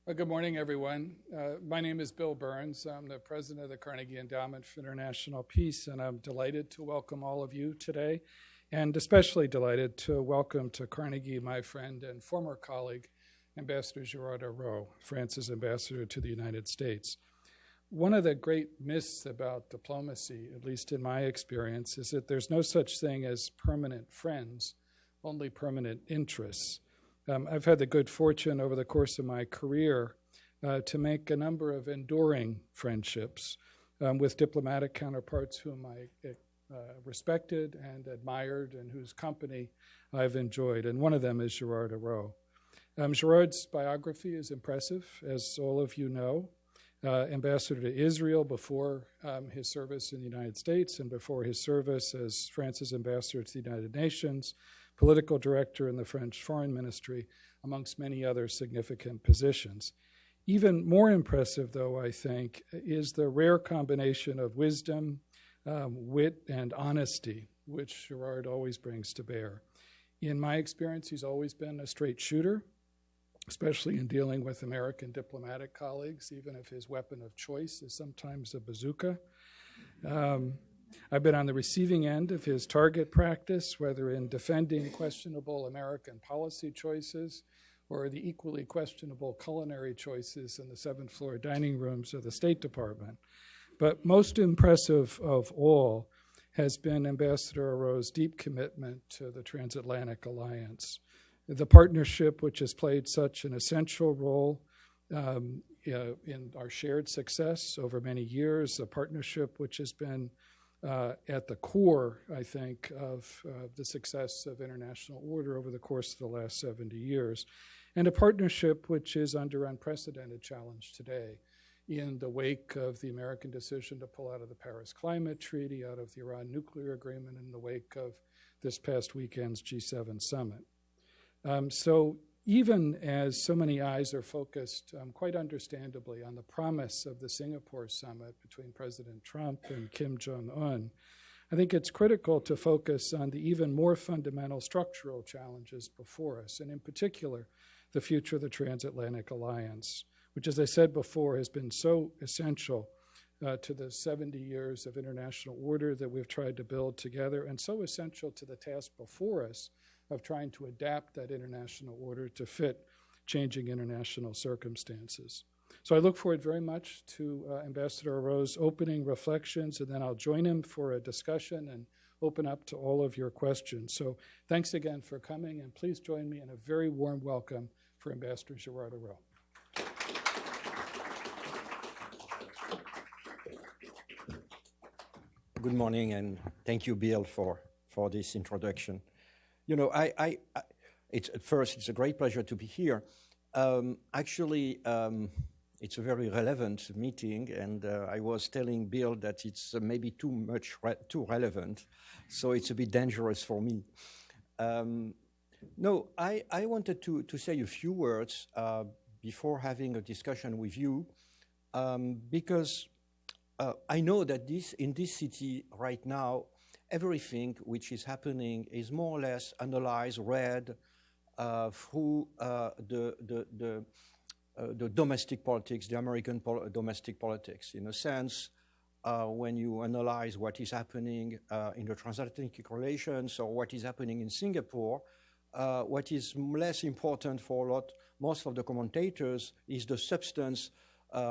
Well, good morning, everyone. My name is Bill Burns. I'm the president of the Carnegie Endowment for International Peace, and I'm delighted to welcome all of you today, and especially delighted to welcome to Carnegie my friend and former colleague, Ambassador Gérard Araud, France's ambassador to the United States. One of the great myths about diplomacy, at least in my experience, is that there's no such thing as permanent friends, only permanent interests. I've had the good fortune over the course of my career to make a number of enduring friendships with diplomatic counterparts whom I respected and admired and whose company I've enjoyed. And one of them is Gérard Araud. Gérard's biography is impressive, as all of you know. Ambassador to Israel before his service in the United States and before his service as France's ambassador to the United Nations, political director in the French Foreign Ministry, amongst many other significant positions. Even more impressive, though, I think, is the rare combination of wisdom, wit, and honesty, which Gérard always brings to bear. In my experience, he's always been a straight shooter, especially in dealing with American diplomatic colleagues, even if his weapon of choice is sometimes a bazooka. I've been on the receiving end of his target practice, whether in defending questionable American policy choices or the equally questionable culinary choices in the seventh floor dining rooms of the State Department. But most impressive of all has been Ambassador Araud's deep commitment to the Transatlantic Alliance, the partnership which has played such an essential role in our shared success over many years, a partnership which has been at the core, I think, of the success of international order over the course of the last 70 years, and a partnership which is under unprecedented challenge today in the wake of the American decision to pull out of the Paris Climate Treaty, out of the Iran nuclear agreement, in the wake of this past weekend's G7 summit. So even as so many eyes are focused, quite understandably, on the promise of the Singapore summit between President Trump and Kim Jong-un, I think it's critical to focus on the even more fundamental structural challenges before us, and in particular, the future of the Transatlantic Alliance, which, as I said before, has been so essential to the 70 years of international order that we've tried to build together, and so essential to the task before us of trying to adapt that international order to fit changing international circumstances. So I look forward very much to Ambassador Araud's opening reflections, and then I'll join him for a discussion and open up to all of your questions. So thanks again for coming, and please join me in a very warm welcome for Ambassador Gérard Araud. Good morning, and thank you, Bill, for this introduction. You know, it's a great pleasure to be here. Actually, it's a very relevant meeting, and I was telling Bill that it's maybe too relevant, so it's a bit dangerous for me. No, I wanted to say a few words before having a discussion with you, because I know that in this city right now, everything which is happening is more or less analyzed, read through the domestic politics, the American domestic politics. In a sense, when you analyze what is happening in the transatlantic relations or what is happening in Singapore, what is less important for most of the commentators is the substance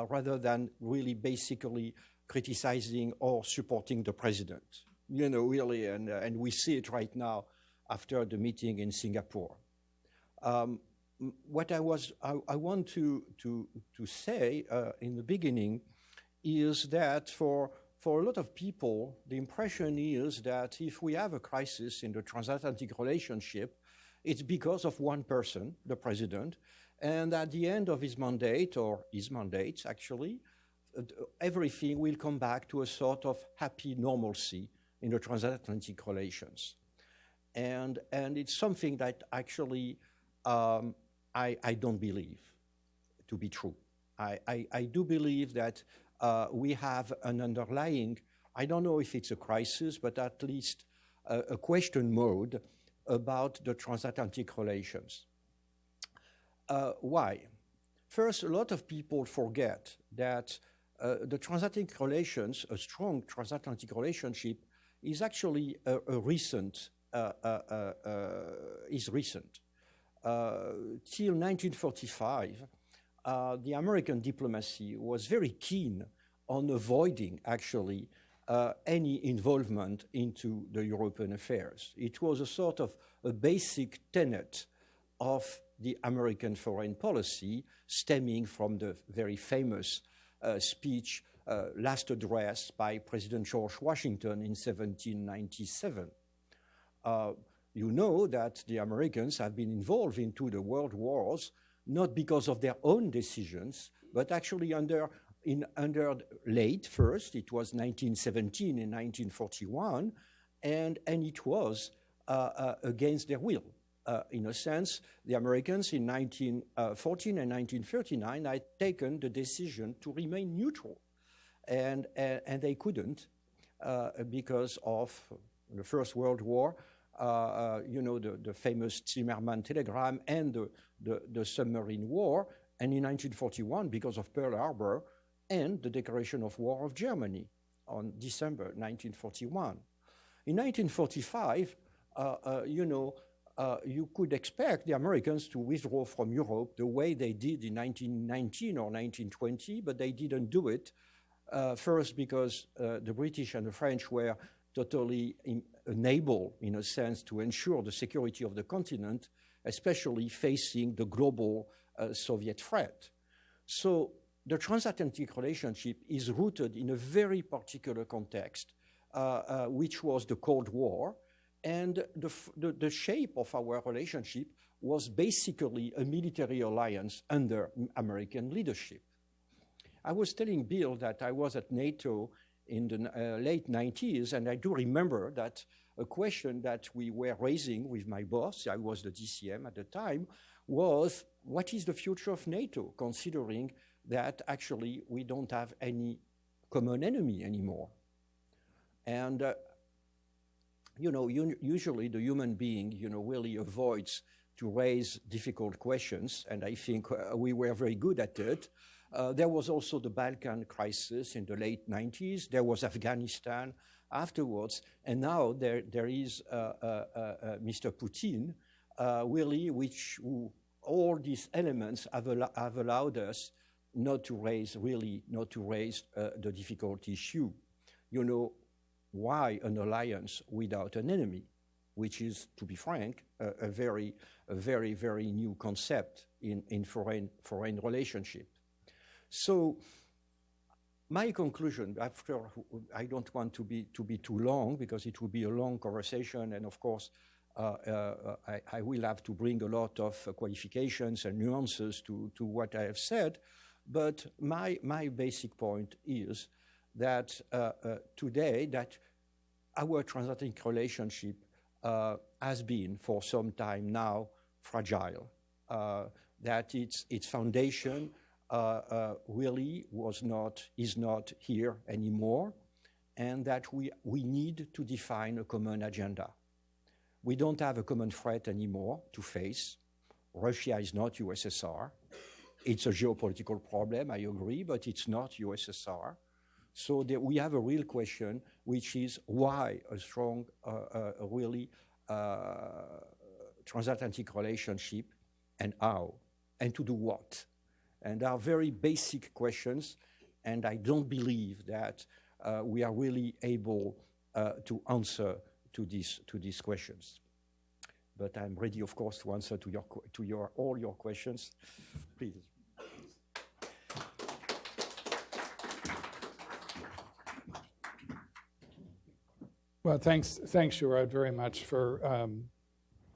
rather than really basically criticizing or supporting the president. You know, really, and we see it right now after the meeting in Singapore. What I want to say in the beginning is that for a lot of people, the impression is that if we have a crisis in the transatlantic relationship, it's because of one person, the president, and at the end of his mandate, or his mandates actually, everything will come back to a sort of happy normalcy in the transatlantic relations. And it's something that actually I don't believe to be true. I do believe that we have an underlying, I don't know if it's a crisis, but at least a question mode about the transatlantic relations. Why? First, a lot of people forget that the transatlantic relations, a strong transatlantic relationship, is actually recent. Till 1945, the American diplomacy was very keen on avoiding actually any involvement into the European affairs. It was a sort of a basic tenet of the American foreign policy, stemming from the very famous speech, last address by President George Washington in 1797. You know that the Americans have been involved into the world wars, not because of their own decisions, but actually under late first, it was 1917 and 1941, and it was against their will. In a sense, the Americans in 1914 and 1939 had taken the decision to remain neutral, and they couldn't because of the First World War, you know, the famous Zimmermann telegram and the submarine war, and in 1941 because of Pearl Harbor and the declaration of war of Germany on December 1941. In 1945, you know, you could expect the Americans to withdraw from Europe the way they did in 1919 or 1920, but they didn't do it. First, because the British and the French were totally unable, in a sense, to ensure the security of the continent, especially facing the global Soviet threat. So the transatlantic relationship is rooted in a very particular context, which was the Cold War. And the shape of our relationship was basically a military alliance under American leadership. I was telling Bill that I was at NATO in the late 90s, and I do remember that a question that we were raising with my boss, I was the DCM at the time, was what is the future of NATO, considering that actually we don't have any common enemy anymore. And you know, usually the human being, you know, really avoids to raise difficult questions, and I think we were very good at it. There was also the Balkan crisis in the late 90s. There was Afghanistan afterwards, and now there is Mr. Putin, really, all these elements have allowed us not to raise the difficult issue. You know, why an alliance without an enemy, which is, to be frank, a very, very new concept in foreign relationship. So my conclusion, after, I don't want to be too long because it will be a long conversation, and of course I will have to bring a lot of qualifications and nuances to what I have said, but my basic point is that today that our transatlantic relationship has been for some time now fragile, that its foundation really is not here anymore, and that we need to define a common agenda. We don't have a common threat anymore to face. Russia is not USSR. It's a geopolitical problem, I agree, but it's not USSR. So we have a real question, which is why a strong, really transatlantic relationship, and how, and to do what? And they are very basic questions, and I don't believe that we are really able to answer to these questions. But I'm ready, of course, to answer to all your questions. Please. Well, thanks, Gérard, very much for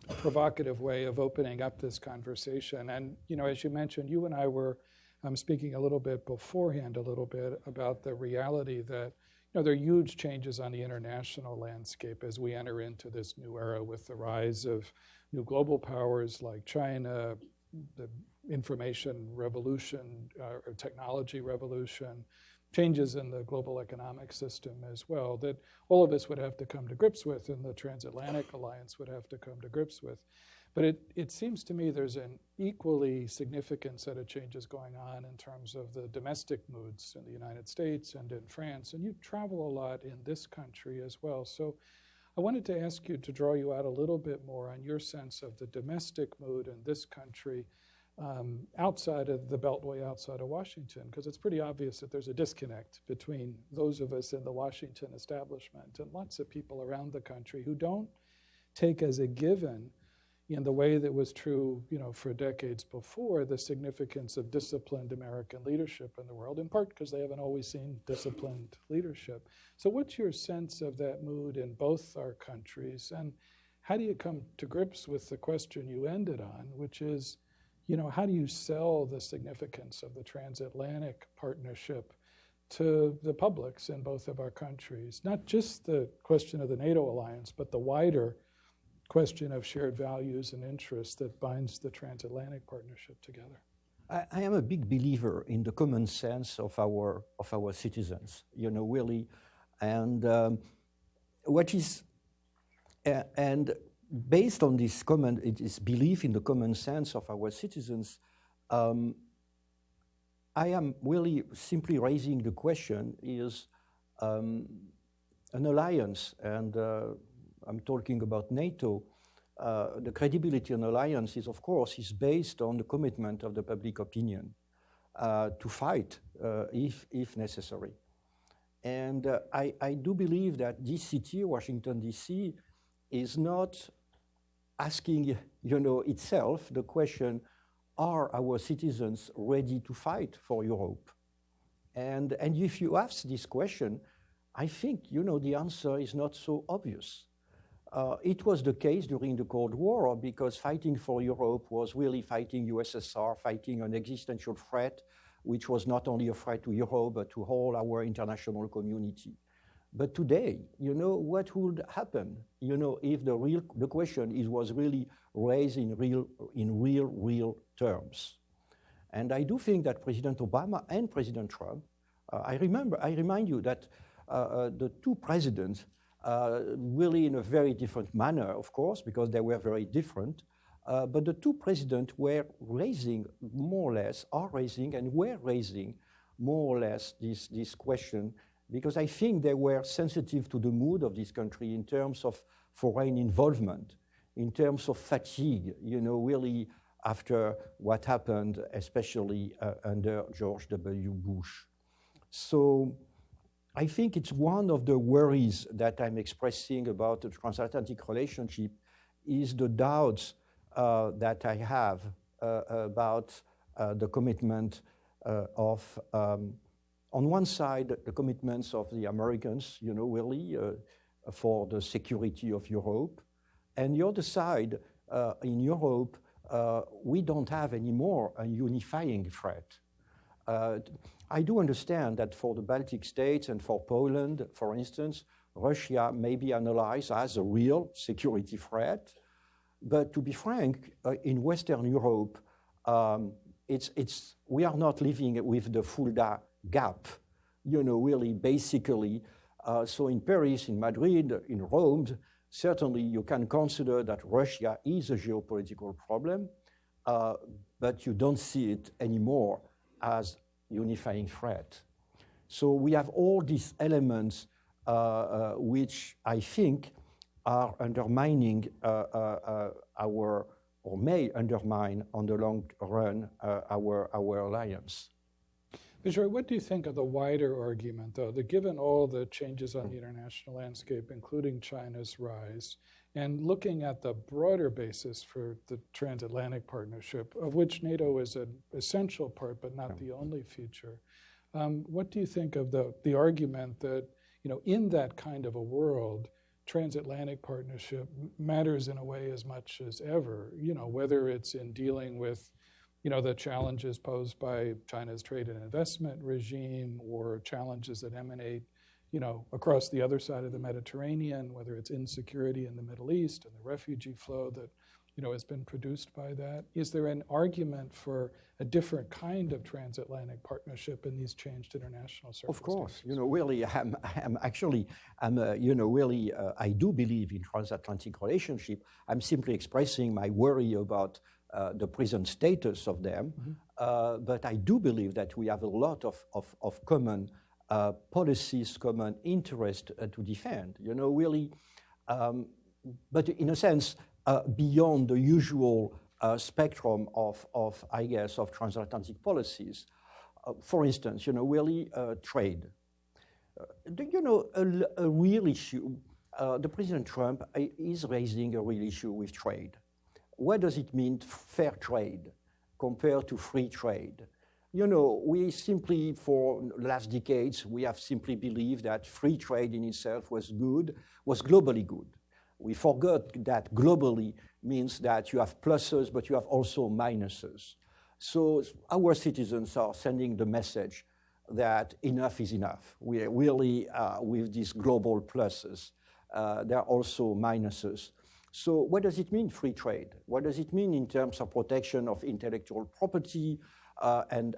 a provocative way of opening up this conversation. And, you know, as you mentioned, you and I were speaking a little bit beforehand, about the reality that, you know, there are huge changes on the international landscape as we enter into this new era with the rise of new global powers like China, the information revolution, or technology revolution, changes in the global economic system as well, that all of us would have to come to grips with, and the Transatlantic Alliance would have to come to grips with. But it seems to me there's an equally significant set of changes going on in terms of the domestic moods in the United States and in France. And you travel a lot in this country as well. So I wanted to ask you to draw you out a little bit more on your sense of the domestic mood in this country outside of the Beltway, outside of Washington, because it's pretty obvious that there's a disconnect between those of us in the Washington establishment and lots of people around the country who don't take as a given, in the way that was true, for decades before, the significance of disciplined American leadership in the world, in part because they haven't always seen disciplined leadership. So what's your sense of that mood in both our countries? And how do you come to grips with the question you ended on, which is, how do you sell the significance of the transatlantic partnership to the publics in both of our countries? Not just the question of the NATO alliance, but the wider question of shared values and interests that binds the transatlantic partnership together. I am a big believer in the common sense of our citizens, really, and and based on this belief in the common sense of our citizens, I am really simply raising the question: is an alliance, and I'm talking about NATO, the credibility of an alliance is, of course, is based on the commitment of the public opinion to fight if necessary. And I do believe that this city, Washington, D.C., is not asking, itself the question, are our citizens ready to fight for Europe? And if you ask this question, I think, the answer is not so obvious. It was the case during the Cold War, because fighting for Europe was really fighting USSR, fighting an existential threat, which was not only a threat to Europe, but to all our international community. But today, what would happen, if the question was really raised in real terms? And I do think that President Obama and President Trump, I remind you that the two presidents, really in a very different manner, of course, because they were very different. But the two presidents were raising more or less more or less this question, because I think they were sensitive to the mood of this country in terms of foreign involvement, in terms of fatigue, really after what happened, especially under George W. Bush. So I think it's one of the worries that I'm expressing about the transatlantic relationship is the doubts that I have about the commitment of, on one side, the commitments of the Americans, really, for the security of Europe. And the other side, in Europe, we don't have anymore a unifying threat. I do understand that for the Baltic states and for Poland, for instance, Russia may be analyzed as a real security threat. But to be frank, in Western Europe, we are not living with the Fulda gap, really, basically. So in Paris, in Madrid, in Rome, certainly you can consider that Russia is a geopolitical problem, but you don't see it anymore as unifying threat. So we have all these elements which I think are undermining or may undermine on the long run our alliance. Gérard, what do you think of the wider argument, though, that given all the changes on the international landscape, including China's rise, and looking at the broader basis for the transatlantic partnership, of which NATO is an essential part but not the only feature, what do you think of the argument that, in that kind of a world, transatlantic partnership matters in a way as much as ever, whether it's in dealing with the challenges posed by China's trade and investment regime, or challenges that emanate, across the other side of the Mediterranean, whether it's insecurity in the Middle East and the refugee flow that has been produced by that? Is there an argument for a different kind of transatlantic partnership in these changed international circumstances? Of course, really, I do believe in transatlantic relationship. I'm simply expressing my worry about the present status of them, but I do believe that we have a lot of common policies, common interest to defend. But in a sense, beyond the usual spectrum of transatlantic policies. For instance, trade. A real issue, the President Trump is raising a real issue with trade. What does it mean, fair trade, compared to free trade? We simply, for the last decades, we have simply believed that free trade in itself was globally good. We forgot that globally means that you have pluses, but you have also minuses. So our citizens are sending the message that enough is enough. We are really, with these global pluses, there are also minuses. So what does it mean, free trade? What does it mean in terms of protection of intellectual property and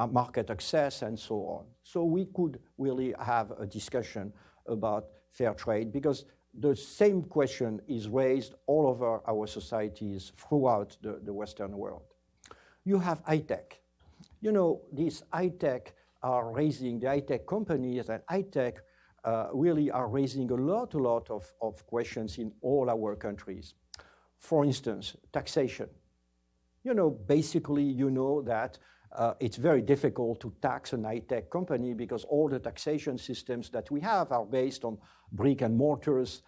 market access and so on? So we could really have a discussion about fair trade, because the same question is raised all over our societies throughout the Western world. You have high-tech. These high-tech are raising, the high-tech companies and high-tech really are raising a lot of questions in all our countries. For instance, taxation. Basically, that it's very difficult to tax an high-tech company because all the taxation systems that we have are based on brick and mortars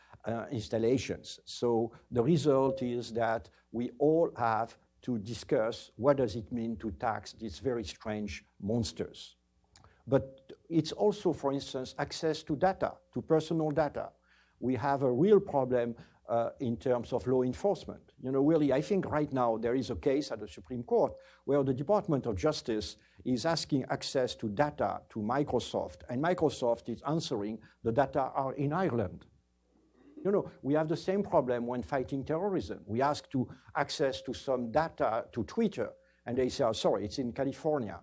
installations. So the result is that we all have to discuss what does it mean to tax these very strange monsters. But it's also, for instance, access to data, to personal data. We have a real problem in terms of law enforcement. Really, I think right now there is a case at the Supreme Court where the Department of Justice is asking access to data to Microsoft, and Microsoft is answering the data are in Ireland. We have the same problem when fighting terrorism. We ask to access to some data to Twitter, and they say, oh, sorry, it's in California.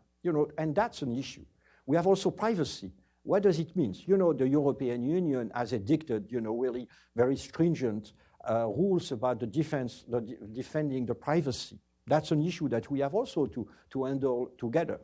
And that's an issue. We have also privacy. What does it mean? The European Union has edicted, really very stringent rules about defending the privacy. That's an issue that we have also to handle together.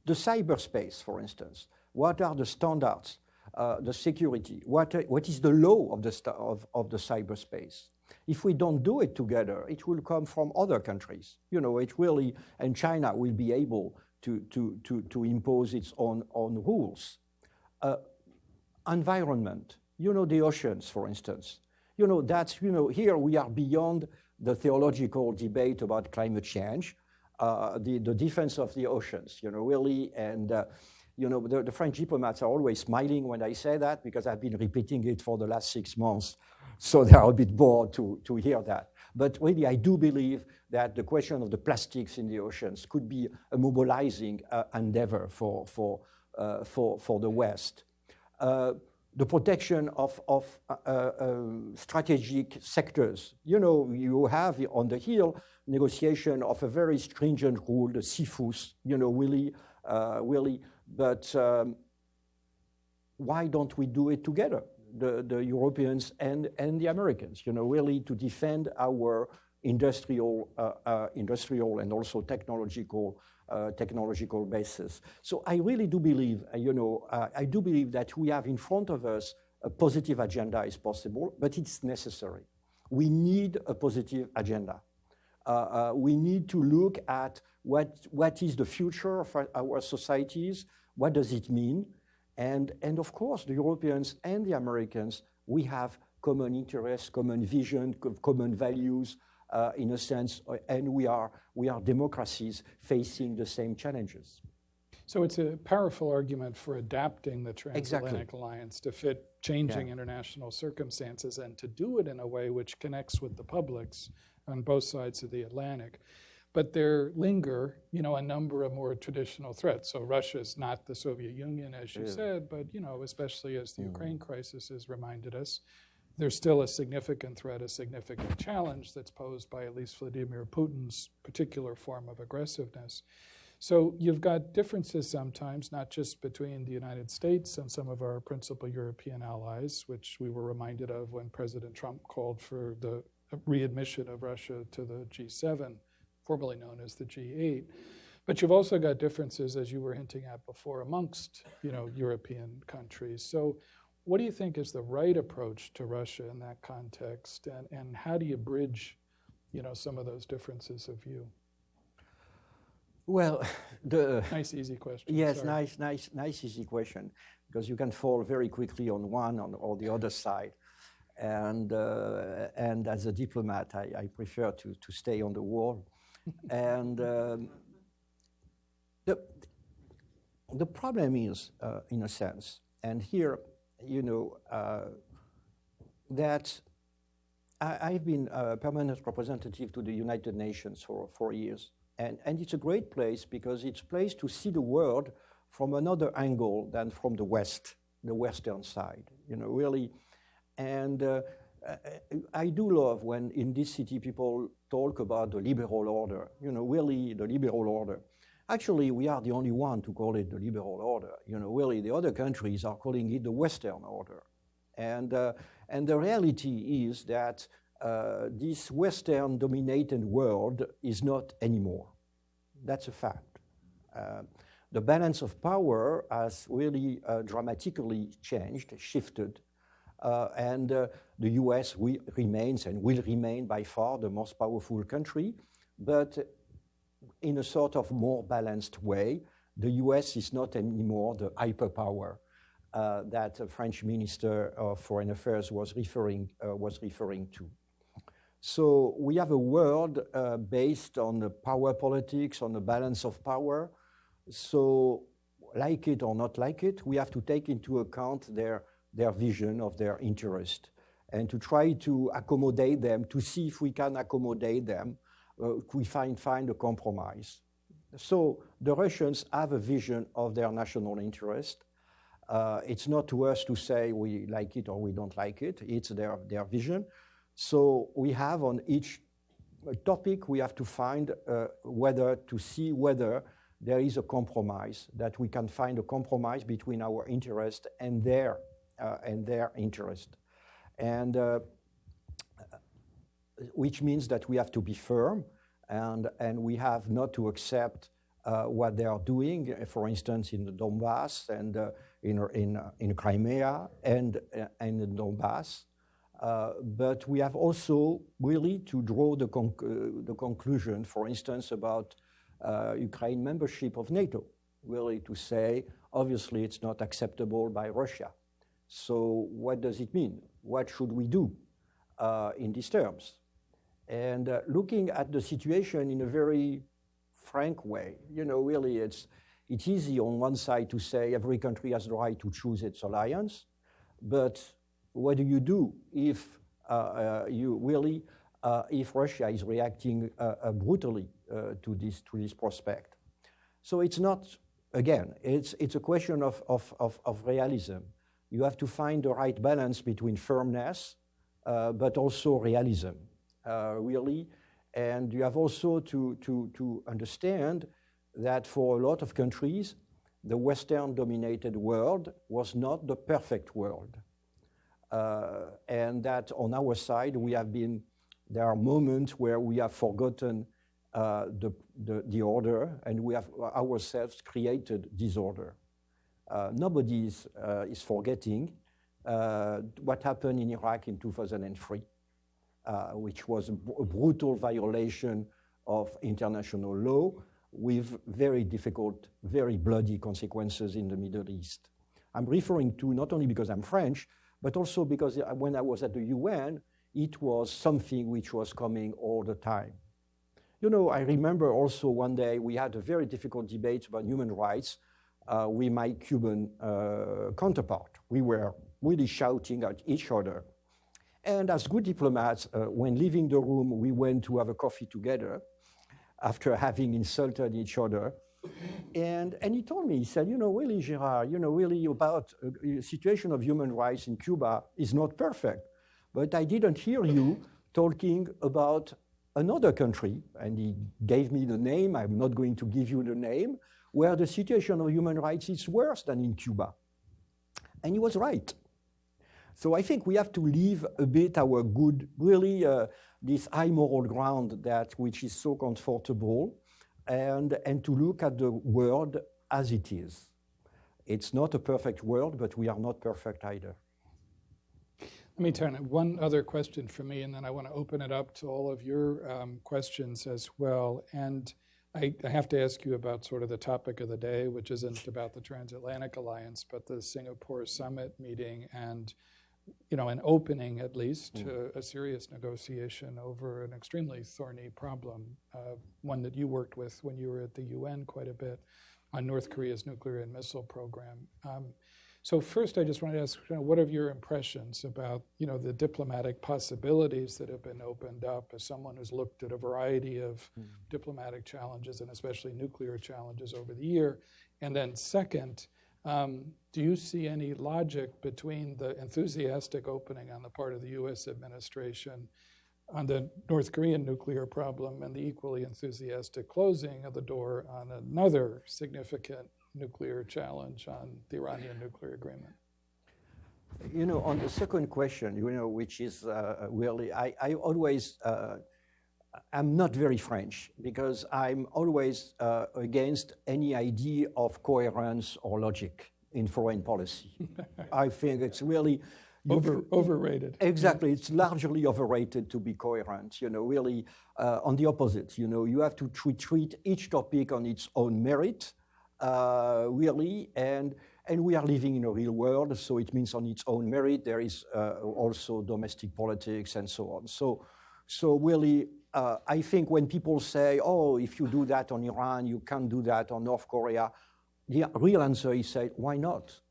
The cyberspace, for instance. What are the standards, the security? What is the law of the cyberspace? If we don't do it together, it will come from other countries. And China will be able to impose its own rules. Environment, the oceans, for instance. Here we are beyond the theological debate about climate change, the defense of the oceans, really, and the French diplomats are always smiling when I say that, because I've been repeating it for the last 6 months, so they are a bit bored to hear that. But really, I do believe that the question of the plastics in the oceans could be a mobilizing endeavor for the West. The protection of strategic sectors. You have on the Hill negotiation of a very stringent rule, the CFUS, really. But why don't we do it together, the Europeans and the Americans, really to defend our industrial and also technological basis. So I really do believe, I do believe that we have in front of us a positive agenda is possible, but it's necessary. We need a positive agenda. We need to look at what is the future of our societies, what does it mean, and of course the Europeans and the Americans, we have common interests, common vision, common values, in a sense, and we are democracies facing the same challenges. So it's a powerful argument for adapting the Transatlantic Alliance to fit changing international circumstances, and to do it in a way which connects with the publics on both sides of the Atlantic. But there linger, a number of more traditional threats. So Russia's not the Soviet Union, as you said, but, especially as the Ukraine crisis has reminded us. there's still a significant threat, a significant challenge that's posed by at least Vladimir Putin's particular form of aggressiveness. So you've got differences sometimes, not just between the United States and some of our principal European allies, which we were reminded of when President Trump called for the readmission of Russia to the G7, formerly known as the G8. But you've also got differences, as you were hinting at before, amongst European countries. So what do you think is the right approach to Russia in that context, and how do you bridge some of those differences of view? Well, nice easy question. Yes, sorry. nice easy question, because you can fall very quickly on one or the other side, and as a diplomat, I prefer to stay on the wall, and the problem is, in a sense, and here, that I've been a permanent representative to the United Nations for 4 years. And it's a great place because it's a place to see the world from another angle than from the West, the Western side, really. And I do love when in this city people talk about the liberal order, really the liberal order. Actually, we are the only one to call it the liberal order. Really, the other countries are calling it the Western order. And the reality is that this Western-dominated world is not anymore. That's a fact. The balance of power has really dramatically changed, shifted, and the US remains and will remain by far the most powerful country, but in a sort of more balanced way. The US is not anymore the hyperpower that the French Minister of Foreign Affairs was referring to. So we have a world based on the power politics, on the balance of power. So like it or not like it, we have to take into account their vision of their interest and to try to accommodate them, to see if we can accommodate them, we find a compromise. So the Russians have a vision of their national interest. It's not to us to say we like it or we don't like it, it's their vision. So we have on each topic, we have to find whether there is a compromise, that we can find a compromise between our interest and their interest. And which means that we have to be firm and we have not to accept what they are doing, for instance, in the Donbass and in Crimea and in the Donbass. But we have also really to draw the conclusion, for instance, about Ukraine membership of NATO, really to say, obviously, it's not acceptable by Russia. So what does it mean? What should we do in these terms? And looking at the situation in a very frank way, really it's easy on one side to say every country has the right to choose its alliance, but what do you do if if Russia is reacting brutally to this prospect? So it's not, again, it's a question of realism. You have to find the right balance between firmness, but also realism, really. And you have also to understand that for a lot of countries, the Western-dominated world was not the perfect world. And that on our side, there are moments where we have forgotten the order, and we have ourselves created disorder. Nobody is forgetting what happened in Iraq in 2003, which was a brutal violation of international law with very difficult, very bloody consequences in the Middle East. I'm referring to not only because I'm French, but also because when I was at the UN, it was something which was coming all the time. I remember also one day we had a very difficult debate about human rights with my Cuban counterpart. We were really shouting at each other. And as good diplomats, when leaving the room, we went to have a coffee together after having insulted each other. And he told me, he said, really, Gérard, really about the situation of human rights in Cuba is not perfect. But I didn't hear you talking about another country, and he gave me the name, I'm not going to give you the name, where the situation of human rights is worse than in Cuba. And he was right. So I think we have to leave a bit our good, really this high moral ground which is so comfortable, and to look at the world as it is. It's not a perfect world, but we are not perfect either. Let me turn it. One other question for me, and then I want to open it up to all of your questions as well. And I have to ask you about sort of the topic of the day, which isn't about the Transatlantic Alliance, but the Singapore summit meeting and, an opening at least to a serious negotiation over an extremely thorny problem, one that you worked with when you were at the UN quite a bit on North Korea's nuclear and missile program. So first, I just wanted to ask, what are your impressions about, the diplomatic possibilities that have been opened up as someone who's looked at a variety of diplomatic challenges and especially nuclear challenges over the year? And then second, do you see any logic between the enthusiastic opening on the part of the U.S. administration on the North Korean nuclear problem and the equally enthusiastic closing of the door on another significant nuclear challenge on the Iranian nuclear agreement? On the second question, which is really, I always, I'm not very French because I'm always against any idea of coherence or logic in foreign policy. I think it's really, overrated. Exactly, it's largely overrated to be coherent. Really, on the opposite. You have to treat each topic on its own merit. Really, and we are living in a real world, so it means on its own merit there is also domestic politics and so on. So really, I think when people say, "Oh, if you do that on Iran, you can't do that on North Korea," the real answer is, say, why not?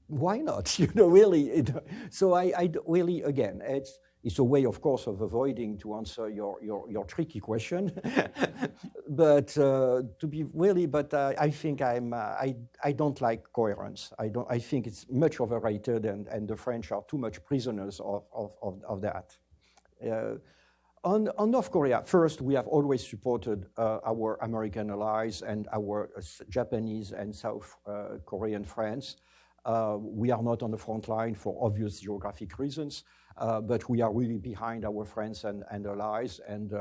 Why not? Really. So I really, again, it's a way, of course, of avoiding to answer your tricky question. But to be really, I think I don't like coherence. I think it's much overrated, and the French are too much prisoners of that. On North Korea, first, we have always supported our American allies and our Japanese and South Korean friends. We are not on the front line for obvious geographic reasons. But we are really behind our friends and allies, and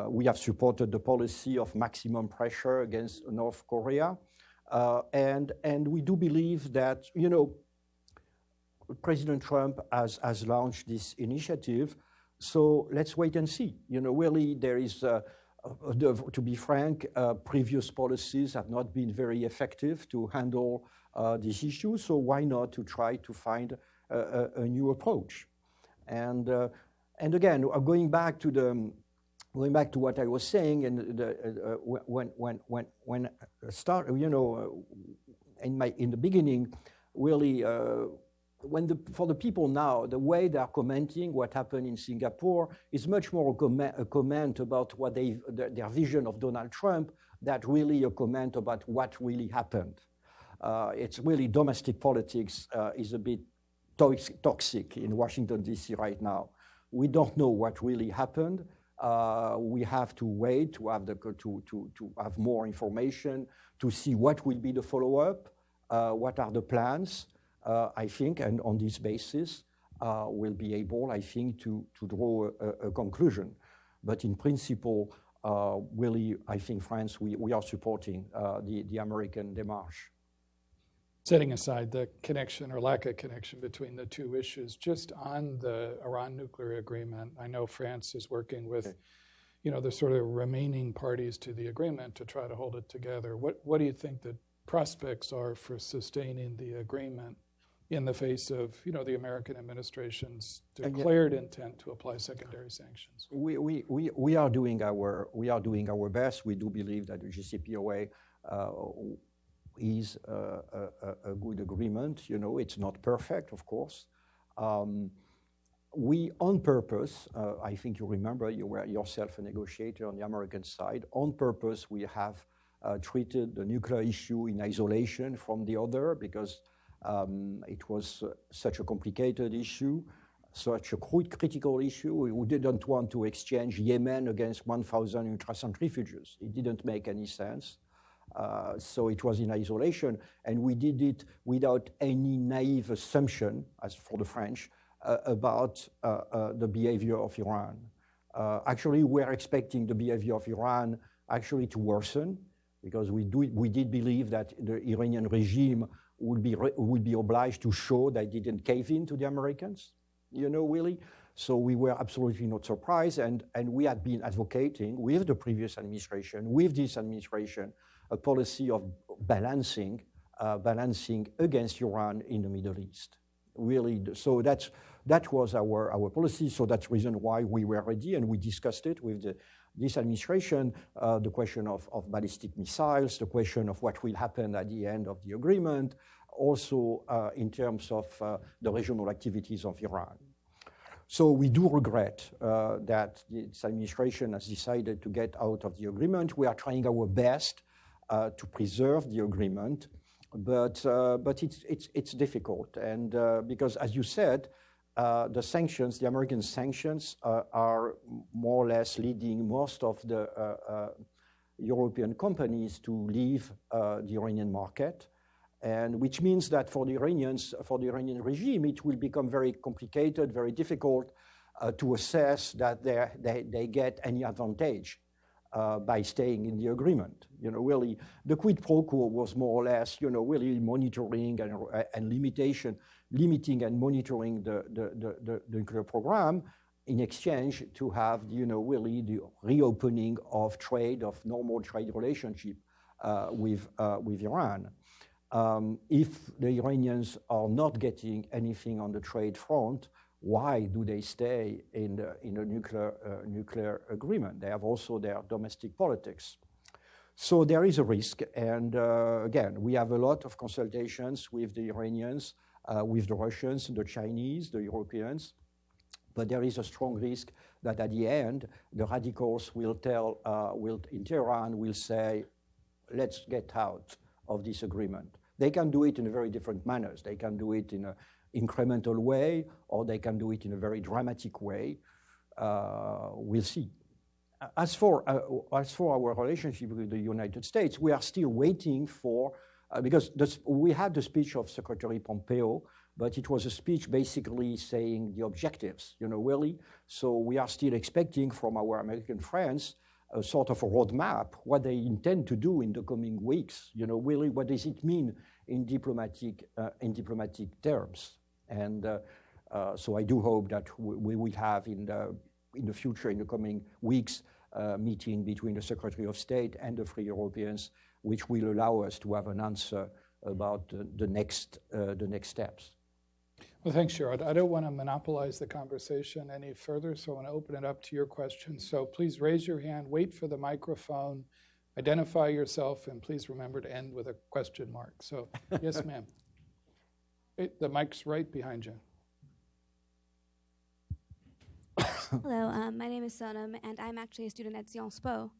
we have supported the policy of maximum pressure against North Korea, and we do believe that President Trump has launched this initiative. So let's wait and see. Really, there is, to be frank, previous policies have not been very effective to handle this issue. So why not to try to find a new approach? And again, going back to what I was saying, and when start, in the beginning, really, for the people now, the way they are commenting what happened in Singapore is much more a comment about what their vision of Donald Trump than really a comment about what really happened. It's really domestic politics is a bit toxic in Washington, D.C. right now. We don't know what really happened. We have to wait to have to have more information to see what will be the follow-up, what are the plans. I think, and on this basis, we'll be able, I think, to draw a conclusion. But in principle, really, I think France, we are supporting the American démarche. Setting aside the connection or lack of connection between the two issues, just on the Iran nuclear agreement, I know France is working with, the sort of remaining parties to the agreement to try to hold it together. What do you think the prospects are for sustaining the agreement in the face of, the American administration's declared intent to apply secondary sanctions? We are doing our best. We do believe that the JCPOA is a good agreement. It's not perfect, of course. We, on purpose, I think you remember, you were yourself a negotiator on the American side. On purpose, we have treated the nuclear issue in isolation from the other because it was such a complicated issue. such a critical issue. We didn't want to exchange Yemen against 1,000 ultra-centrifuges. It didn't make any sense. So it was in isolation, and we did it without any naive assumption, as for the French, about the behavior of Iran. Actually, we're expecting the behavior of Iran actually to worsen, because we did believe that the Iranian regime would be obliged to show they didn't cave in to the Americans, really. So we were absolutely not surprised, and we had been advocating with the previous administration, with this administration, a policy of balancing against Iran in the Middle East. Really, so that was our policy. So that's the reason why we were ready, and we discussed it with this administration, the question of ballistic missiles, the question of what will happen at the end of the agreement, also in terms of the regional activities of Iran. So we do regret that this administration has decided to get out of the agreement. We are trying our best to preserve the agreement, but it's difficult. And because, as you said, the American sanctions are more or less leading most of the European companies to leave the Iranian market, and which means that for the Iranian regime, it will become very complicated, very difficult to assess that they get any advantage by staying in the agreement. Really, the quid pro quo was more or less, really monitoring and limiting and monitoring the nuclear program in exchange to have, really the reopening of trade, of normal trade relationship with Iran. If the Iranians are not getting anything on the trade front, why do they stay in a nuclear agreement? They have also their domestic politics. So there is a risk, and again, we have a lot of consultations with the Iranians, with the Russians, the Chinese, the Europeans, but there is a strong risk that at the end, the radicals in Tehran will say, let's get out of this agreement. They can do it in very different manners. They can do it in an incremental way, or they can do it in a very dramatic way. We'll see. As for our relationship with the United States, we are still waiting for, because we had the speech of Secretary Pompeo, but it was a speech basically saying the objectives, really. So we are still expecting from our American friends a sort of a roadmap, what they intend to do in the coming weeks. Really, what does it mean in diplomatic terms? And so I do hope that we will have in the future, in the coming weeks, meeting between the Secretary of State and the Free Europeans, which will allow us to have an answer about the next steps. Well, thanks, Gérard. I don't want to monopolize the conversation any further, so I want to open it up to your questions. So please raise your hand, wait for the microphone, identify yourself, and please remember to end with a question mark. So, yes, ma'am. The mic's right behind you. Hello, my name is Sonam, and I'm actually a student at Sciences Po.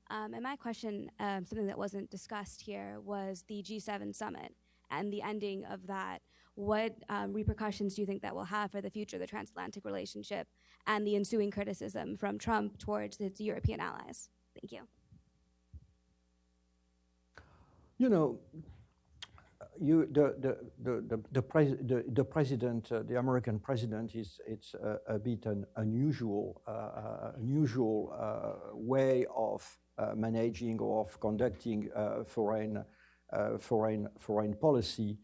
And my question, something that wasn't discussed here, was the G7 summit and the ending of that. What repercussions do you think that will have for the future of the transatlantic relationship and the ensuing criticism from Trump towards its European allies? Thank you. The president, the American president, it's a bit an unusual way of managing or of conducting foreign policy.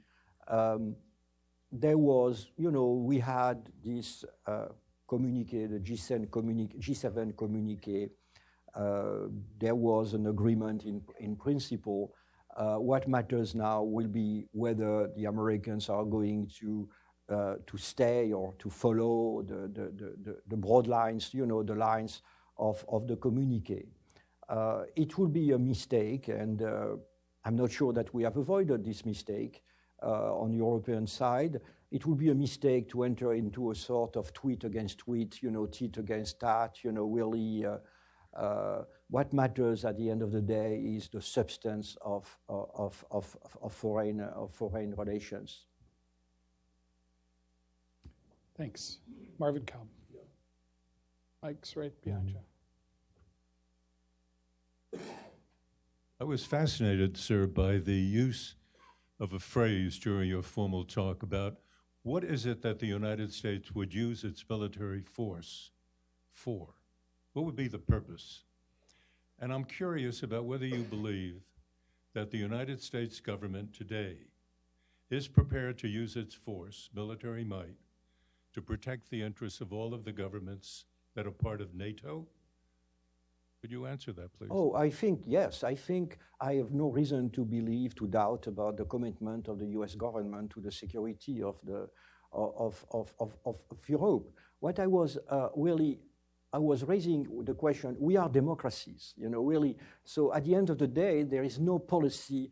There was, we had this communique, the G7 communique. There was an agreement in principle. What matters now will be whether the Americans are going to stay or to follow the broad lines, the lines of the communique. It will be a mistake, and I'm not sure that we have avoided this mistake on the European side. It will be a mistake to enter into a sort of tweet against tweet, tit against tat, really. What matters at the end of the day is the substance of foreign relations. Thanks. Marvin, come. Mike's right behind you. I was fascinated, sir, by the use of a phrase during your formal talk about what is it that the United States would use its military force for? What would be the purpose? And I'm curious about whether you believe that the United States government today is prepared to use its force, military might, to protect the interests of all of the governments that are part of NATO? Could you answer that, please? Oh, I think, yes. I think I have no reason to believe, to doubt about the commitment of the US government to the security of Europe. What I was I was raising the question, we are democracies, really. So at the end of the day, there is no policy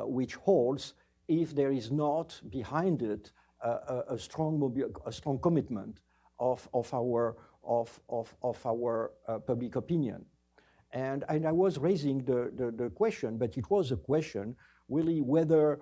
which holds if there is not behind it a strong commitment of our public opinion. And I was raising the question, but it was a question really whether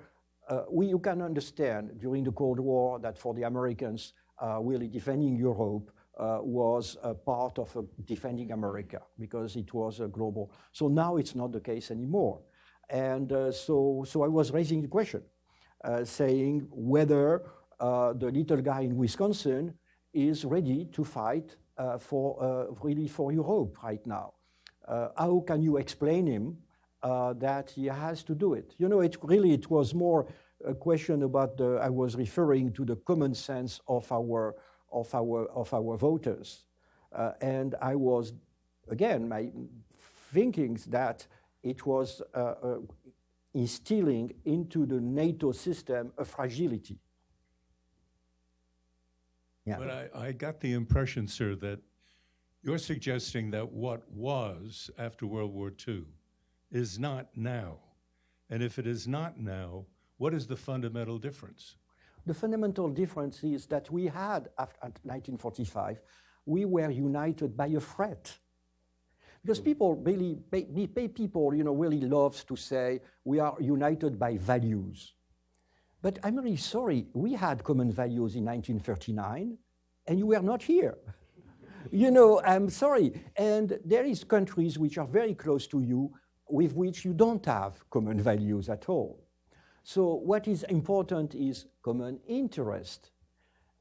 you can understand during the Cold War that for the Americans, really defending Europe was a part of defending America because it was a global. So now it's not the case anymore. And so I was raising the question, saying whether the little guy in Wisconsin is ready to fight really for Europe right now. How can you explain him that he has to do it? It was more a question about I was referring to the common sense of our voters, and I was again my thinking that it was instilling into the NATO system a fragility. Yeah. But I got the impression, sir, that you're suggesting that what was after World War II is not now. And if it is not now, what is the fundamental difference? The fundamental difference is that we had, after 1945, we were united by a threat. Because people really loves to say we are united by values. But I'm really sorry, we had common values in 1939, and you were not here. I'm sorry. And there is countries which are very close to you with which you don't have common values at all. So what is important is common interest.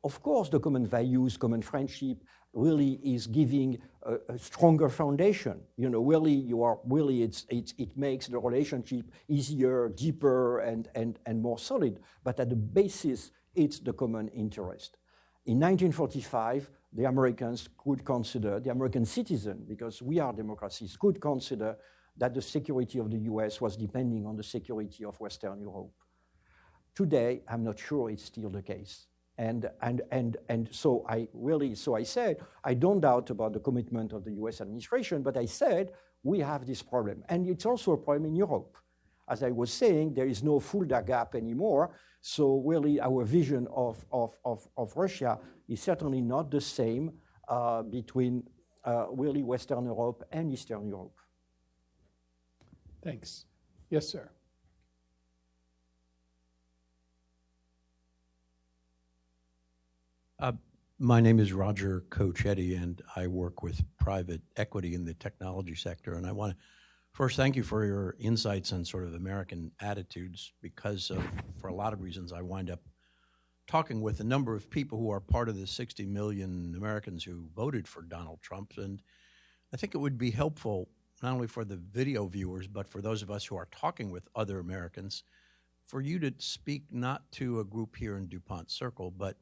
Of course, the common values, common friendship really is giving a stronger foundation. It makes the relationship easier, deeper, and more solid. But at the basis, it's the common interest. In 1945, the Americans could consider, the American citizen, because we are democracies, could consider that the security of the US was depending on the security of Western Europe. Today, I'm not sure it's still the case. And so I said, I don't doubt about the commitment of the US administration, but I said, we have this problem. And it's also a problem in Europe. As I was saying, there is no Fulda gap anymore. So really our vision of Russia is certainly not the same between really Western Europe and Eastern Europe. Thanks. Yes, sir. My name is Roger Cochetti, and I work with private equity in the technology sector. And I want to first thank you for your insights on sort of American attitudes, because for a lot of reasons, I wind up talking with a number of people who are part of the 60 million Americans who voted for Donald Trump. And I think it would be helpful, not only for the video viewers, but for those of us who are talking with other Americans, for you to speak not to a group here in DuPont Circle, but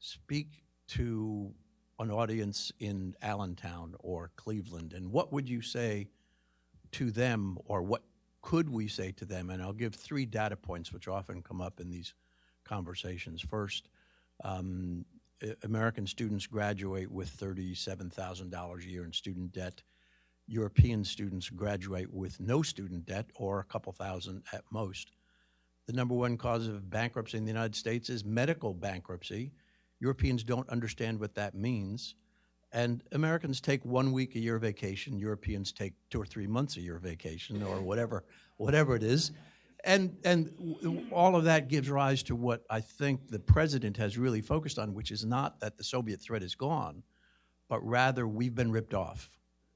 speak to an audience in Allentown or Cleveland. And what would you say to them, or what could we say to them? And I'll give 3 data points which often come up in these conversations. First, American students graduate with $37,000 a year in student debt. European students graduate with no student debt, or a couple thousand at most. The number 1 cause of bankruptcy in the United States is medical bankruptcy. Europeans don't understand what that means. And Americans take 1 week a year vacation. Europeans take 2 or 3 months a year vacation, or whatever it is. all of that gives rise to what I think the president has really focused on, which is not that the Soviet threat is gone, but rather we've been ripped off.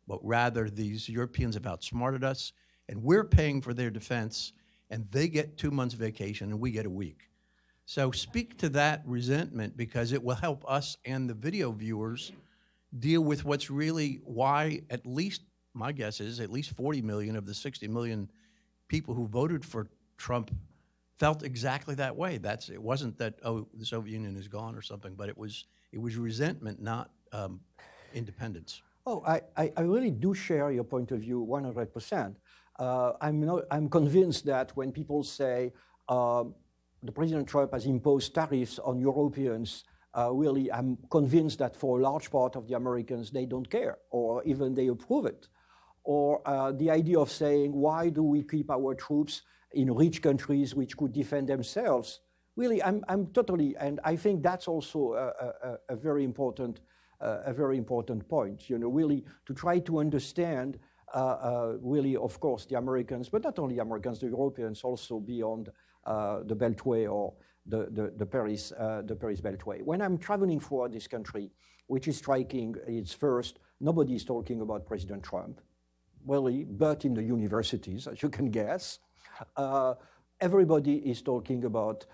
But rather these Europeans have outsmarted us, and we're paying for their defense, and they get 2 months vacation, and we get a week. So speak to that resentment, because it will help us and the video viewers deal with what's really why at least, my guess is, at least 40 million of the 60 million people who voted for Trump felt exactly that way. It wasn't that, oh, the Soviet Union is gone or something, but it was resentment, not independence. Oh, I really do share your point of view 100%. I'm convinced that when people say the President Trump has imposed tariffs on Europeans, really, I'm convinced that for a large part of the Americans, they don't care, or even they approve it. Or the idea of saying, why do we keep our troops in rich countries which could defend themselves? Really, I'm totally, and I think that's also a very important point, really to try to understand, really, of course, the Americans, but not only Americans, the Europeans also beyond the Beltway or the Paris Beltway. When I'm traveling for this country, which is striking, is first, nobody is talking about President Trump, really, but in the universities, as you can guess, everybody is talking about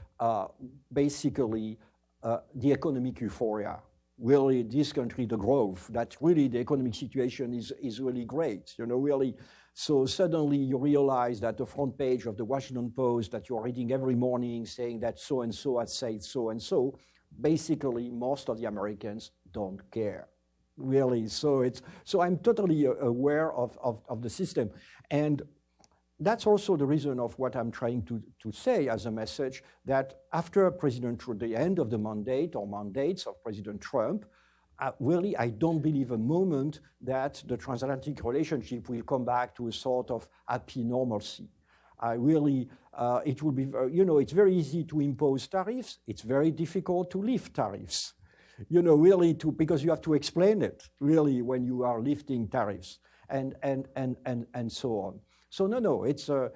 basically the economic euphoria. Really, this country, the growth, that really the economic situation is really great, really. So suddenly you realize that the front page of the Washington Post that you're reading every morning saying that so-and-so has said so-and-so, basically most of the Americans don't care, really. So I'm totally aware of the system. And that's also the reason of what I'm trying to say as a message, that after the end of the mandate or mandates of President Trump, really, I don't believe a moment that the transatlantic relationship will come back to a sort of happy normalcy. It will be, it's very easy to impose tariffs. It's very difficult to lift tariffs, really, because you have to explain it, really, when you are lifting tariffs and so on. So no, it's a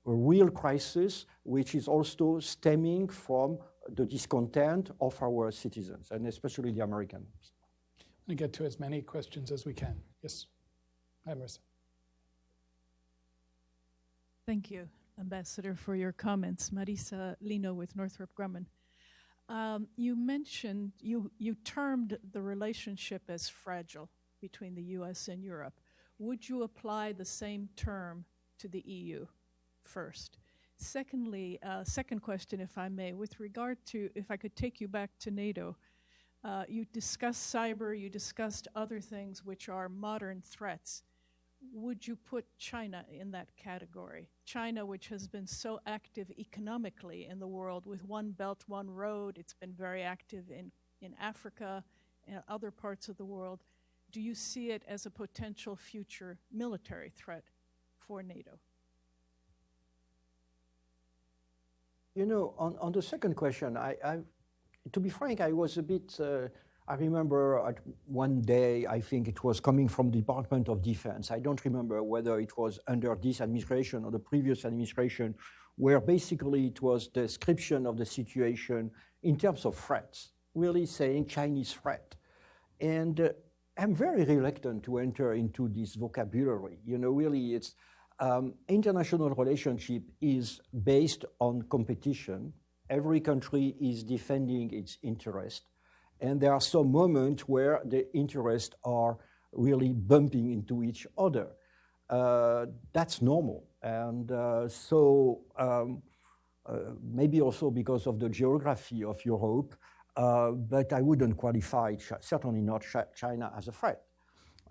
real crisis, which is also stemming from the discontent of our citizens, and especially the Americans. And get to as many questions as we can. Yes. Hi, Marissa. Thank you, Ambassador, for your comments. Marisa Lino with Northrop Grumman. You mentioned, you termed the relationship as fragile between the US and Europe. Would you apply the same term to the EU first? Secondly, second question, if I may, with regard to, if I could take you back to NATO, you discussed cyber, you discussed other things which are modern threats. Would you put China in that category? China, which has been so active economically in the world with One Belt, One Road, it's been very active in Africa and other parts of the world. Do you see it as a potential future military threat for NATO? On the second question, to be frank, I was a bit, I remember one day, I think it was coming from the Department of Defense. I don't remember whether it was under this administration or the previous administration, where basically it was the description of the situation in terms of threats, really saying Chinese threat. And I'm very reluctant to enter into this vocabulary. Really, it's international relationship is based on competition. Every country is defending its interest. And there are some moments where the interests are really bumping into each other. That's normal. And maybe also because of the geography of Europe, but I wouldn't qualify, certainly not China as a threat.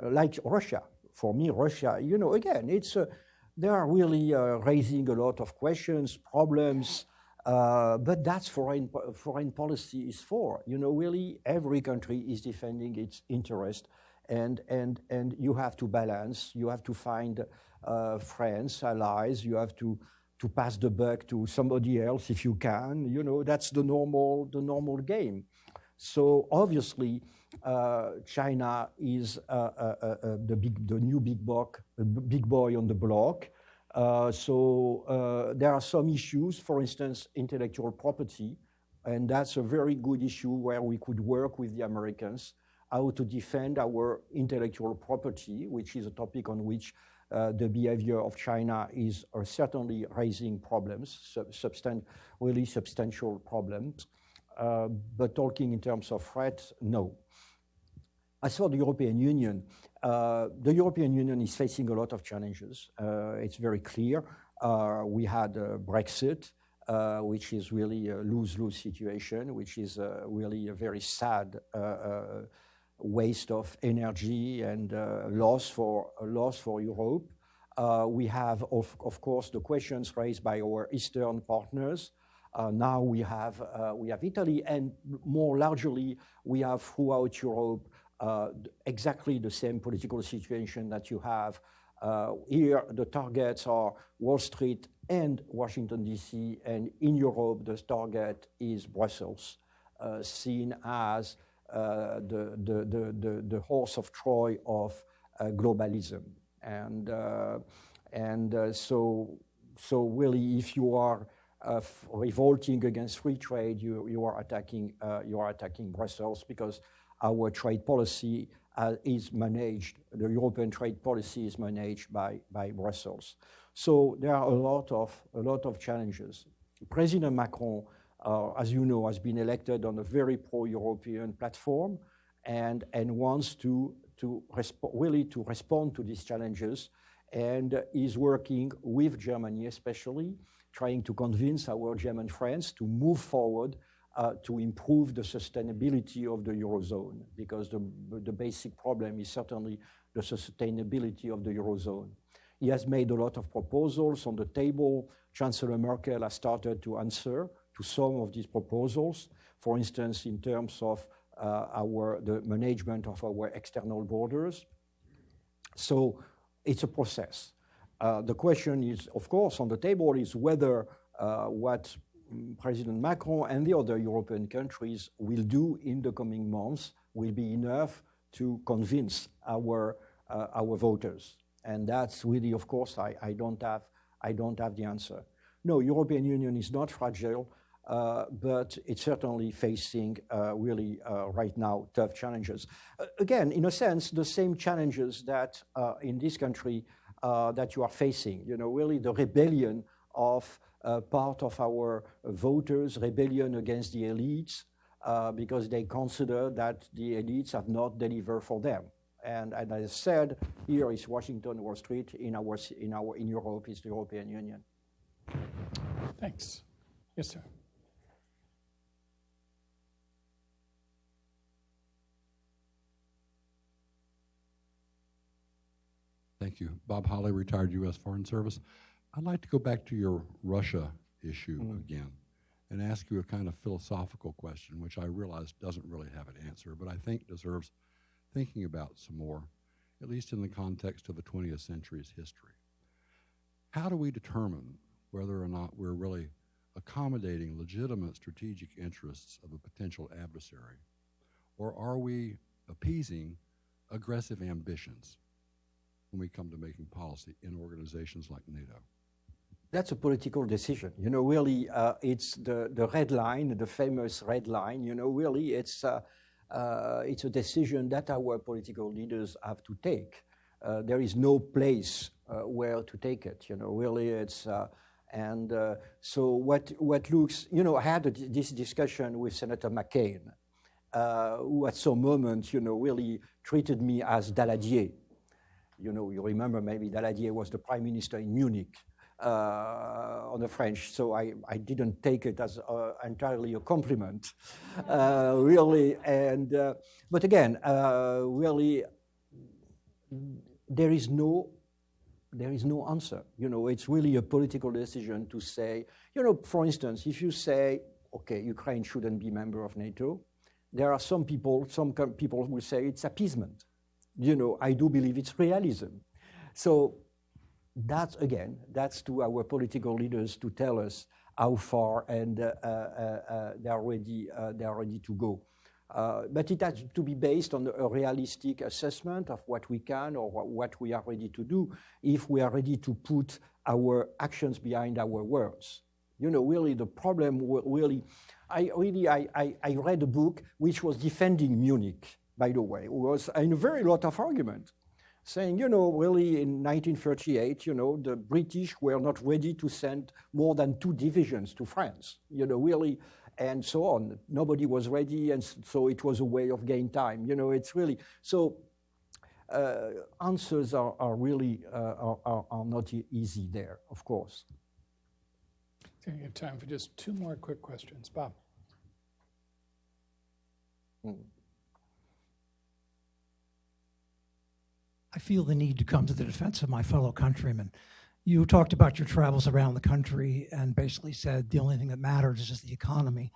Like Russia. For me, Russia, again, they are really raising a lot of questions, problems, but that's foreign policy is for. Really, every country is defending its interest, and you have to balance. You have to find friends, allies. You have to pass the buck to somebody else if you can. That's the normal game. So obviously, China is the new big boy on the block. There are some issues, for instance, intellectual property, and that's a very good issue where we could work with the Americans, how to defend our intellectual property, which is a topic on which the behavior of China is certainly raising problems, really substantial problems. But talking in terms of threats, no. As for the European Union is facing a lot of challenges. It's very clear. We had Brexit, which is really a lose-lose situation, which is really a very sad waste of energy and loss for Europe. We have, of course, the questions raised by our Eastern partners. Now we have Italy, and more largely, we have throughout Europe exactly the same political situation that you have. Here, the targets are Wall Street and Washington, D.C., and in Europe, the target is Brussels, seen as the horse of Troy of globalism. So really, if you are revolting against free trade, you are attacking Brussels, because our trade policy is managed. The European trade policy is managed by Brussels. So there are a lot of challenges. President Macron, as you know, has been elected on a very pro-European platform, and wants to respond to these challenges, and is working with Germany, especially trying to convince our German friends to move forward to improve the sustainability of the Eurozone, because the basic problem is certainly the sustainability of the Eurozone. He has made a lot of proposals on the table. Chancellor Merkel has started to answer to some of these proposals, for instance, in terms of the management of our external borders. So it's a process. The question is, of course, on the table is whether what President Macron and the other European countries will do in the coming months will be enough to convince our voters. And that's really, of course, I don't have the answer. No, European Union is not fragile, but it's certainly facing really right now tough challenges. Again, in a sense, the same challenges that in this country that you are facing. You know, really the rebellion of part of our voters, rebellion against the elites, because they consider that the elites have not delivered for them. And as I said, here is Washington, Wall Street. In Europe is the European Union. Thanks. Yes, sir. Thank you. Bob Holly, retired U.S. Foreign Service. I'd like to go back to your Russia issue again and ask you a kind of philosophical question, which I realize doesn't really have an answer, but I think deserves thinking about some more, at least in the context of the 20th century's history. How do we determine whether or not we're really accommodating legitimate strategic interests of a potential adversary, or are we appeasing aggressive ambitions when we come to making policy in organizations like NATO? That's a political decision. You know, really, it's the red line, the famous red line. You know, really, it's a decision that our political leaders have to take. There is no place where to take it. You know, really, it's so what looks. You know, I had this discussion with Senator McCain, who at some moment, you know, really treated me as Daladier. You know, you remember maybe Daladier was the prime minister in Munich on the French, so I didn't take it as entirely a compliment, really. And but again, really, there is no answer. You know, it's really a political decision to say. You know, for instance, if you say, okay, Ukraine shouldn't be a member of NATO, there are some people will say it's appeasement. You know, I do believe it's realism. So that's to our political leaders to tell us how far and they are ready to go. But it has to be based on a realistic assessment of what we can or what we are ready to do if we are ready to put our actions behind our words. You know, really the problem, I read a book which was defending Munich, by the way. It was in a very lot of argument, saying, you know, really in 1938, you know, the British were not ready to send more than 2 divisions to France, you know, really, and so on. Nobody was ready, and so it was a way of gain time. You know, it's really, so answers are really are not easy there, of course. I think we have time for just 2 more quick questions. Bob. I feel the need to come to the defense of my fellow countrymen. You talked about your travels around the country and basically said the only thing that matters is the economy,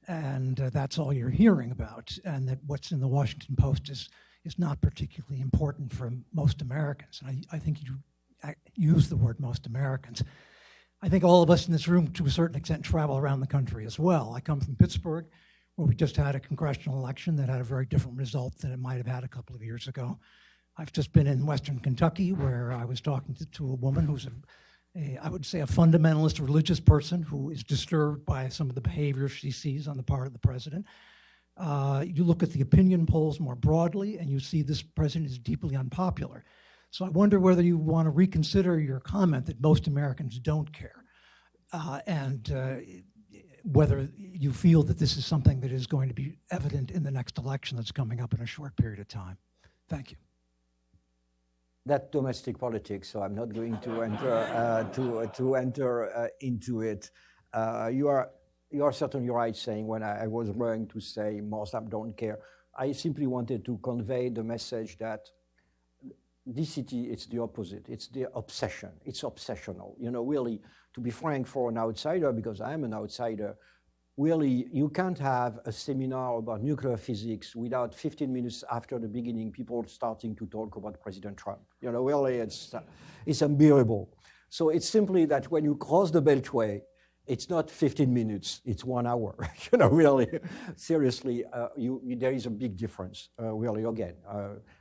and that's all you're hearing about, and that what's in the Washington Post is not particularly important for most Americans. And I think you use the word most Americans. I think all of us in this room, to a certain extent, travel around the country as well. I come from Pittsburgh, where we just had a congressional election that had a very different result than it might have had a couple of years ago. I've just been in Western Kentucky, where I was talking to a woman who's I would say a fundamentalist religious person who is disturbed by some of the behavior she sees on the part of the president. You look at the opinion polls more broadly, and you see this president is deeply unpopular. So I wonder whether you want to reconsider your comment that most Americans don't care, and whether you feel that this is something that is going to be evident in the next election that's coming up in a short period of time. Thank you. That's domestic politics, so I'm not going to enter into it. You are certainly right saying when I was going to say most don't care. I simply wanted to convey the message that this city, it's the opposite. It's the obsession. It's obsessional. You know, really, to be frank, for an outsider, because I'm an outsider, really, you can't have a seminar about nuclear physics without 15 minutes after the beginning, people starting to talk about President Trump. You know, really, it's unbearable. So it's simply that when you cross the Beltway, it's not 15 minutes, it's 1 hour. You know, really, seriously, there is a big difference, really, again.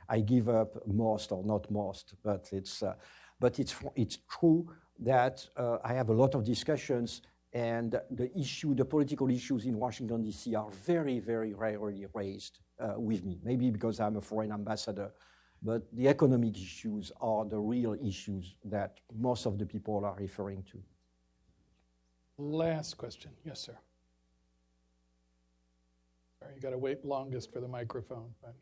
I give up most or not most, but it's true that I have a lot of discussions, and the political issues in Washington, D.C. are very, very rarely raised with me. Maybe because I'm a foreign ambassador, but the economic issues are the real issues that most of the people are referring to. Last question. Yes, sir. Sorry, you got to wait longest for the microphone. But.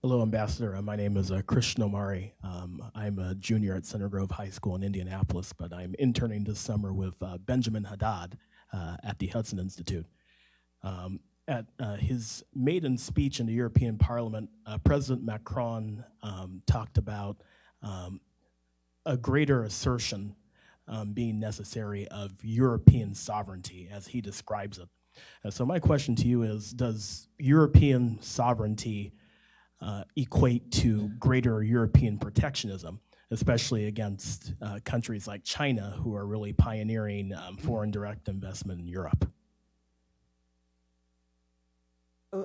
Hello, Ambassador. My name is Krishna Omari. I'm a junior at Center Grove High School in Indianapolis, but I'm interning this summer with Benjamin Haddad at the Hudson Institute. At his maiden speech in the European Parliament, President Macron talked about a greater assertion being necessary of European sovereignty, as he describes it. So my question to you is, does European sovereignty equate to greater European protectionism, especially against countries like China, who are really pioneering foreign direct investment in Europe?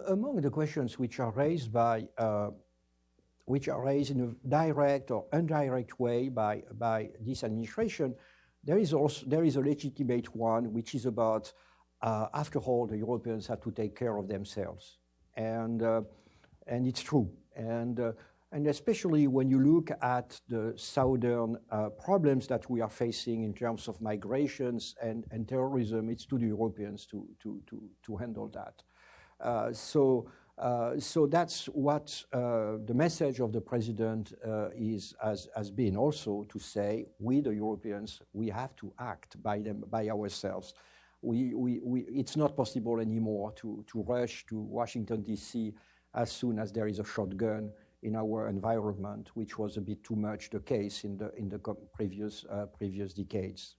Among the questions which are raised in a direct or indirect way by this administration, there is a legitimate one, which is about, after all, the Europeans have to take care of themselves, and it's true, and especially when you look at the southern problems that we are facing in terms of migrations and terrorism, it's to the Europeans to handle that. So that's what the message of the president has been also, to say, we the Europeans, we have to act by ourselves. It's not possible anymore to rush to Washington, D.C. as soon as there is a shotgun in our environment, which was a bit too much the case in the previous decades.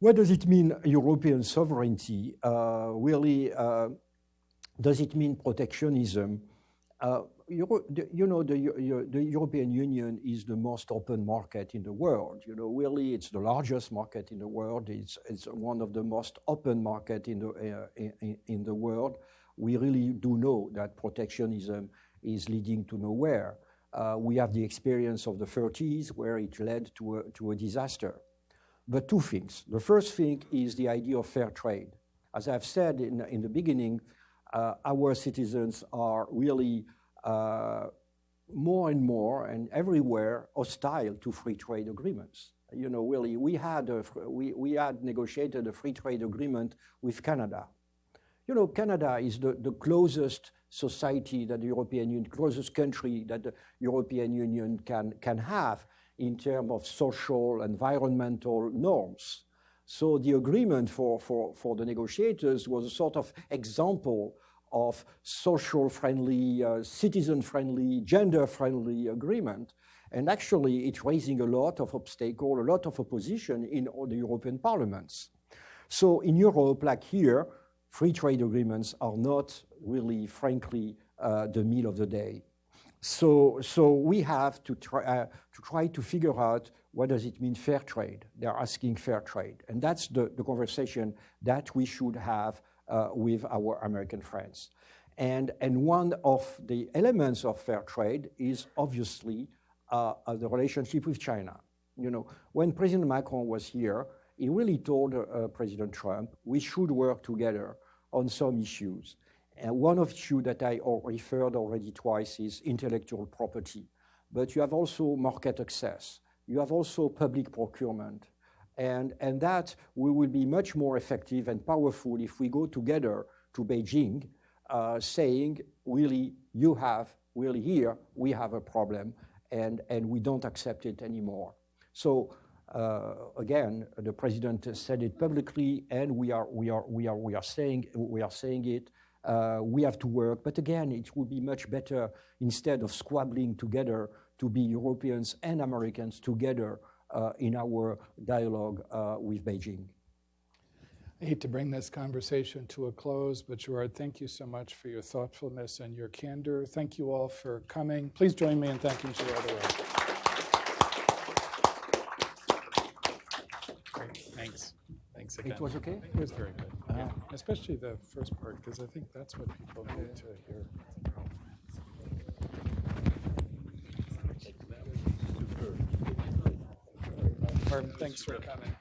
What does it mean, European sovereignty? Really, does it mean protectionism? the European Union is the most open market in the world. Really, it's the largest market in the world. It's one of the most open market in the world. We really do know that protectionism is leading to nowhere. We have the experience of the 30s where it led to a disaster. But two things. The first thing is the idea of fair trade. As I've said in the beginning, our citizens are really more and more and everywhere hostile to free trade agreements. Really, we had negotiated a free trade agreement with Canada. Canada is the closest society that the European Union, closest country that the European Union can have in terms of social, environmental norms. So the agreement for the negotiators was a sort of example of social-friendly, citizen-friendly, gender-friendly agreement. And actually, it's raising a lot of obstacle, a lot of opposition in all the European parliaments. So in Europe, like here, free trade agreements are not really, frankly, the meal of the day. So we have to try to figure out what does it mean fair trade. They're asking fair trade. And that's the conversation that we should have with our American friends. And one of the elements of fair trade is obviously the relationship with China. When President Macron was here, he really told President Trump, we should work together on some issues. And one of the issues that I referred already twice is intellectual property. But you have also market access. You have also public procurement. And that we will be much more effective and powerful if we go together to Beijing, saying, really, here, we have a problem, and we don't accept it anymore. So again, the president said it publicly, and we are saying it. We have to work, but again, it would be much better instead of squabbling together to be Europeans and Americans together in our dialogue with Beijing. I hate to bring this conversation to a close, but Gérard, thank you so much for your thoughtfulness and your candor. Thank you all for coming. Please join me in thanking Gérard Araud. Great, thanks. Thanks again. It was okay? It was very good, yeah. Especially the first part, because I think that's what people need to hear. Thanks for coming.